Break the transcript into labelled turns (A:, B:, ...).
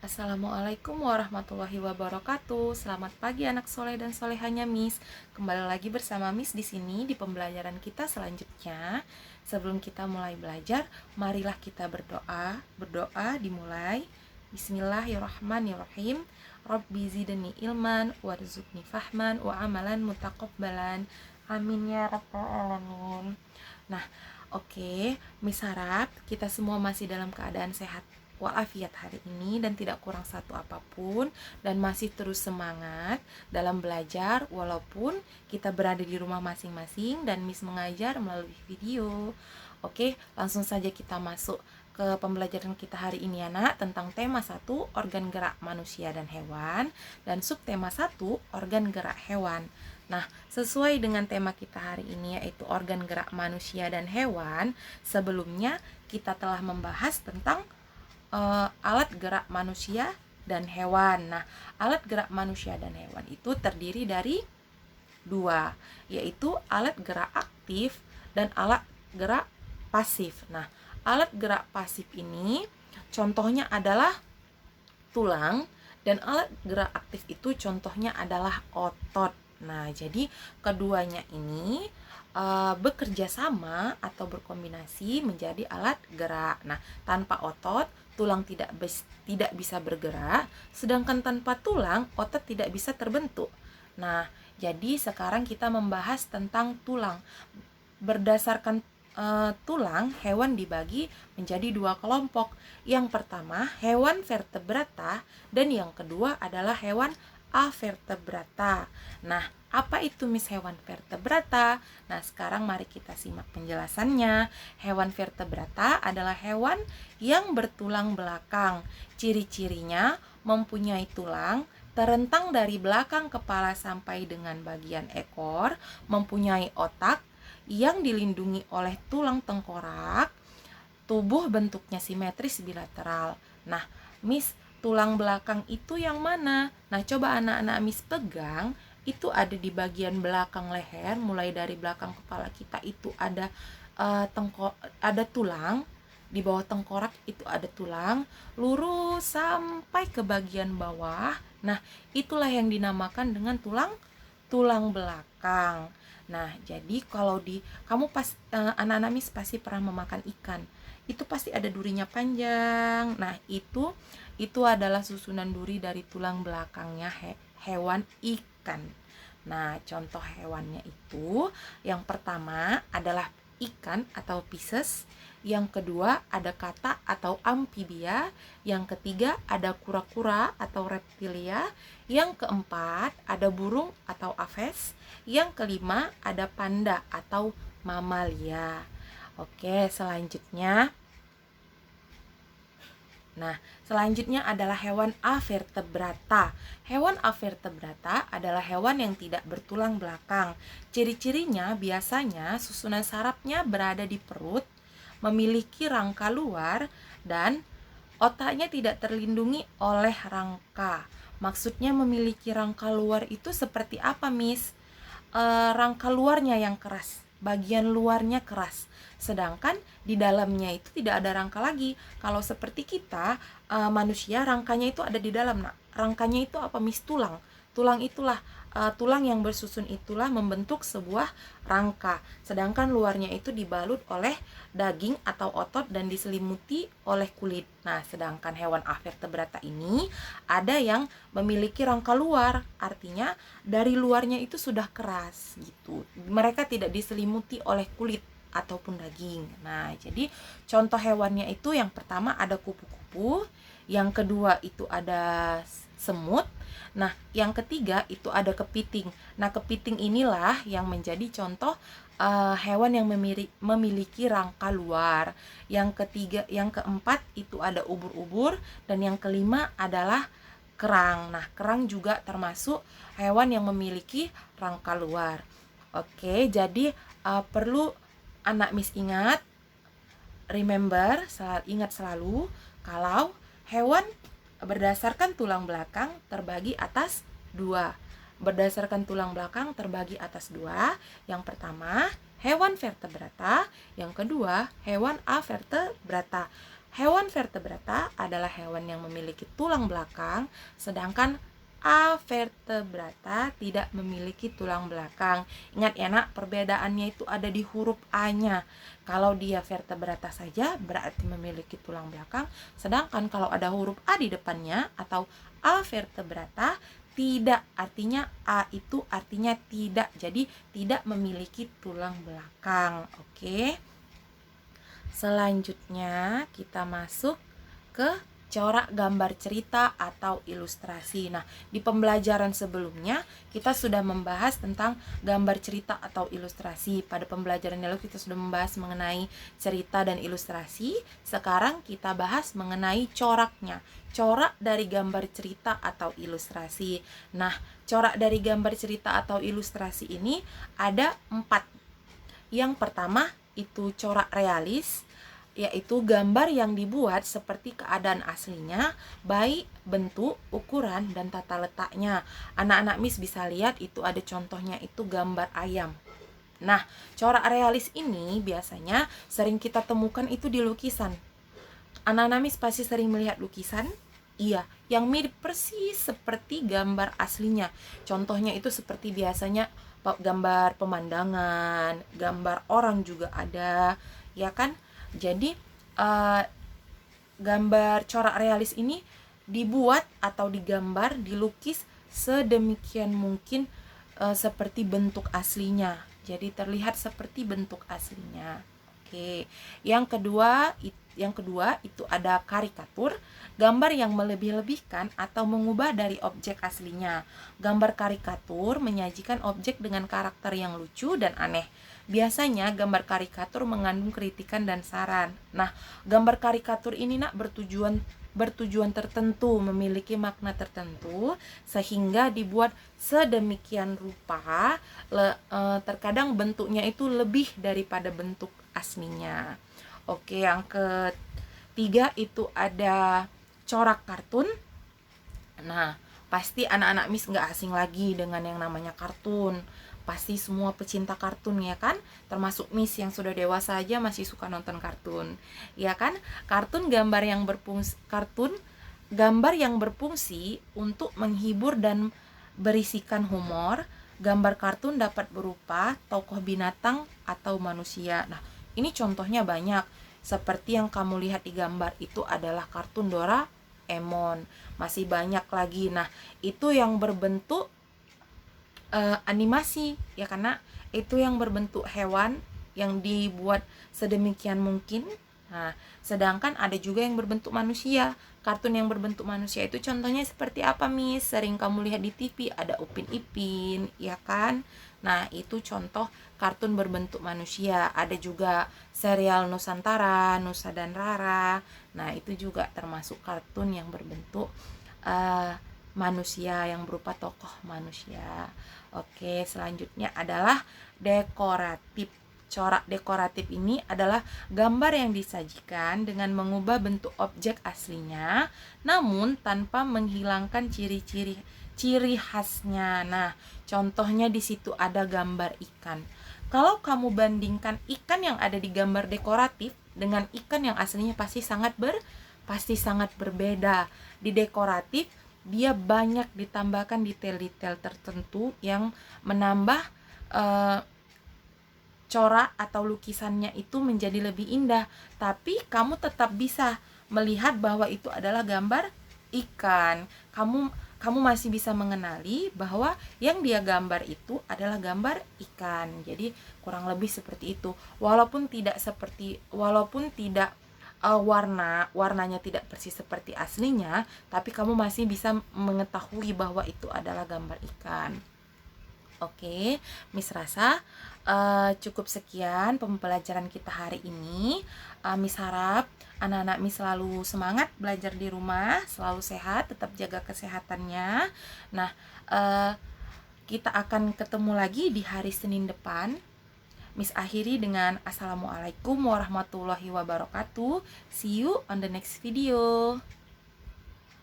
A: Assalamualaikum warahmatullahi wabarakatuh. Selamat pagi anak soleh dan solehanya Miss. Kembali lagi bersama Miss di sini di pembelajaran kita selanjutnya. Sebelum kita mulai belajar, marilah kita berdoa. Berdoa dimulai. Bismillahirrahmanirrahim. Rabbi zidni ilman warzuqni fahman wa amalan mutaqabbalan. Amin ya rabbal alamin. Nah, oke, Miss harap kita semua masih dalam keadaan sehat walafiat hari ini dan tidak kurang satu apapun, dan masih terus semangat dalam belajar walaupun kita berada di rumah masing-masing dan Miss mengajar melalui video. Oke, langsung saja kita masuk ke pembelajaran kita hari ini anak, tentang tema 1 organ gerak manusia dan hewan, dan subtema 1 organ gerak hewan. Nah, sesuai dengan tema kita hari ini yaitu organ gerak manusia dan hewan, sebelumnya kita telah membahas tentang alat gerak manusia dan hewan. Nah, alat gerak manusia dan hewan itu terdiri dari 2, yaitu alat gerak aktif dan alat gerak pasif. Nah, alat gerak pasif ini contohnya adalah tulang, dan alat gerak aktif itu contohnya adalah otot. Nah, jadi keduanya ini bekerja sama atau berkombinasi menjadi alat gerak. Nah, tanpa otot, tulang tidak bisa bergerak, sedangkan tanpa tulang, otot tidak bisa terbentuk. Nah, jadi sekarang kita membahas tentang tulang. Berdasarkan tulang, hewan dibagi menjadi 2 kelompok. Yang pertama, hewan vertebrata, dan yang kedua adalah hewan avertebrata. Nah, apa itu Miss hewan vertebrata? Nah, sekarang mari kita simak penjelasannya. Hewan vertebrata adalah hewan yang bertulang belakang. Ciri-cirinya mempunyai tulang terentang dari belakang kepala sampai dengan bagian ekor, mempunyai otak yang dilindungi oleh tulang tengkorak, tubuh bentuknya simetris bilateral. Nah, Miss, tulang belakang itu yang mana? Nah, coba anak-anak Miss pegang, itu ada di bagian belakang leher, mulai dari belakang kepala kita itu ada ada tulang, di bawah tengkorak itu ada tulang, lurus sampai ke bagian bawah. Nah, itulah yang dinamakan dengan tulang belakang. Nah, jadi kalau kamu anak-anak Miss pasti pernah memakan ikan. Itu pasti ada durinya panjang. Nah, itu adalah susunan duri dari tulang belakangnya hewan ikan. Nah, contoh hewannya itu yang pertama adalah ikan atau Pisces, yang kedua ada kata atau amfibia, yang ketiga ada kura-kura atau reptilia, yang keempat ada burung atau aves, yang kelima ada panda atau mamalia. Oke, selanjutnya adalah hewan avertebrata. Hewan avertebrata adalah hewan yang tidak bertulang belakang. Ciri-cirinya biasanya susunan sarafnya berada di perut, memiliki rangka luar, dan otaknya tidak terlindungi oleh rangka. Maksudnya memiliki rangka luar itu seperti apa, Miss? Rangka luarnya yang keras, bagian luarnya keras, sedangkan di dalamnya itu tidak ada rangka lagi. Kalau seperti kita manusia, rangkanya itu ada di dalam. Nah, rangkanya itu apa, Miss? Tulang itulah, tulang yang bersusun itulah membentuk sebuah rangka, sedangkan luarnya itu dibalut oleh daging atau otot dan diselimuti oleh kulit. Nah, sedangkan hewan avertebrata ini ada yang memiliki rangka luar, artinya dari luarnya itu sudah keras gitu. Mereka tidak diselimuti oleh kulit ataupun daging. Nah, jadi contoh hewannya itu yang pertama ada kupu-kupu, yang kedua itu ada semut. Nah, yang ketiga itu ada kepiting. Nah, kepiting inilah yang menjadi contoh hewan yang memiliki rangka luar. Yang keempat itu ada ubur-ubur, dan yang kelima adalah kerang. Nah, kerang juga termasuk hewan yang memiliki rangka luar. Oke, jadi perlu anak Miss ingat, ingat selalu kalau hewan berdasarkan tulang belakang terbagi atas 2. Berdasarkan tulang belakang terbagi atas 2. Yang pertama, hewan vertebrata, yang kedua, hewan avertebrata. Hewan vertebrata adalah hewan yang memiliki tulang belakang, sedangkan avertebrata tidak memiliki tulang belakang. Ingat ya nak, perbedaannya itu ada di huruf A-nya. Kalau dia vertebrata saja berarti memiliki tulang belakang, sedangkan kalau ada huruf A di depannya atau avertebrata tidak, artinya A itu artinya tidak, jadi tidak memiliki tulang belakang. Oke. Selanjutnya kita masuk ke corak gambar cerita atau ilustrasi. Nah, di pembelajaran sebelumnya kita sudah membahas tentang gambar cerita atau ilustrasi. Pada pembelajaran lalu kita sudah membahas mengenai cerita dan ilustrasi. Sekarang kita bahas mengenai coraknya. Corak dari gambar cerita atau ilustrasi. Nah, corak dari gambar cerita atau ilustrasi ini ada 4. Yang pertama itu corak realis, yaitu gambar yang dibuat seperti keadaan aslinya, baik bentuk, ukuran, dan tata letaknya. Anak-anak Miss bisa lihat itu ada contohnya, itu gambar ayam. Nah, corak realis ini biasanya sering kita temukan itu di lukisan. Anak-anak Miss pasti sering melihat lukisan, iya, yang mirip persis seperti gambar aslinya. Contohnya itu seperti biasanya gambar pemandangan, gambar orang juga ada, ya kan? Jadi gambar corak realis ini dibuat atau digambar, dilukis sedemikian mungkin seperti bentuk aslinya. Jadi terlihat seperti bentuk aslinya. Oke. Yang kedua itu ada karikatur, gambar yang melebih-lebihkan atau mengubah dari objek aslinya. Gambar karikatur menyajikan objek dengan karakter yang lucu dan aneh. Biasanya gambar karikatur mengandung kritikan dan saran. Nah, gambar karikatur ini nak bertujuan tertentu, memiliki makna tertentu, sehingga dibuat sedemikian rupa, terkadang bentuknya itu lebih daripada bentuk aslinya. Oke, yang ketiga itu ada corak kartun. Nah, pasti anak-anak Miss nggak asing lagi dengan yang namanya kartun. Pasti semua pecinta kartun ya kan, termasuk Miss yang sudah dewasa aja masih suka nonton kartun, ya kan? Gambar yang berfungsi untuk menghibur dan berisikan humor. Gambar kartun dapat berupa tokoh binatang atau manusia. Nah, ini contohnya banyak. Seperti yang kamu lihat di gambar itu adalah kartun Doraemon. Masih banyak lagi. Nah, itu yang berbentuk animasi, ya, karena itu yang berbentuk hewan yang dibuat sedemikian mungkin. Nah, sedangkan ada juga yang berbentuk manusia. Kartun yang berbentuk manusia itu contohnya seperti apa, Miss? Sering kamu lihat di TV, ada Upin Ipin, ya kan? Nah, itu contoh kartun berbentuk manusia. Ada juga serial Nusantara, Nusa dan Rara. Nah, itu juga termasuk kartun yang berbentuk manusia, yang berupa tokoh manusia. Oke, selanjutnya adalah dekoratif. Corak dekoratif ini adalah gambar yang disajikan dengan mengubah bentuk objek aslinya, namun tanpa menghilangkan ciri khasnya. Nah, contohnya di situ ada gambar ikan. Kalau kamu bandingkan ikan yang ada di gambar dekoratif dengan ikan yang aslinya pasti sangat berbeda. Di dekoratif dia banyak ditambahkan detail-detail tertentu yang menambah corak atau lukisannya itu menjadi lebih indah, tapi kamu tetap bisa melihat bahwa itu adalah gambar ikan. Kamu masih bisa mengenali bahwa yang dia gambar itu adalah gambar ikan. Jadi kurang lebih seperti itu. Walaupun tidak warnanya tidak persis seperti aslinya, tapi kamu masih bisa mengetahui bahwa itu adalah gambar ikan. Oke, Miss rasa cukup sekian pembelajaran kita hari ini. Miss harap anak-anak Miss selalu semangat belajar di rumah, selalu sehat, tetap jaga kesehatannya. Nah, kita akan ketemu lagi di hari Senin depan. Miss akhiri dengan Assalamualaikum warahmatullahi wabarakatuh. See you on the next video.